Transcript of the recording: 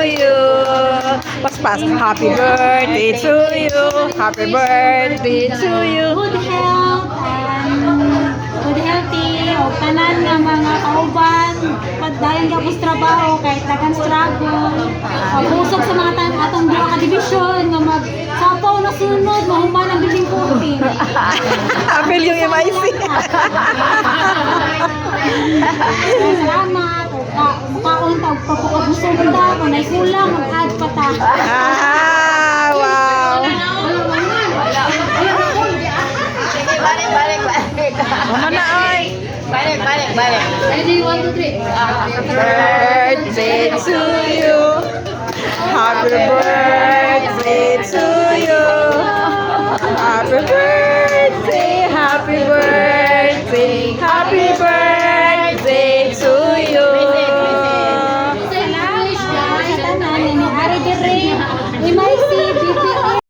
you. Paspas, happy birthday to you. Happy birthday to you. Good health and good healthy o tanan nga mga kauban pagdayon gapos trabaho kahit dagang struggle pagusog sa mga atong duha ka division nga magsapaw na sunod mahuman ang building 14. Apel yung MIC. Salamat o makaon tawag pagpapagusunda kung may kulang mag-add pa ta. Ah, wow. Ano na ay? Balik. Ready, 1, 2, 3. Birthday to you. Happy birthday to you. Happy birthday, happy birthday, happy birthday to you. Salamat guys, tanan ni Ari Dire. Imay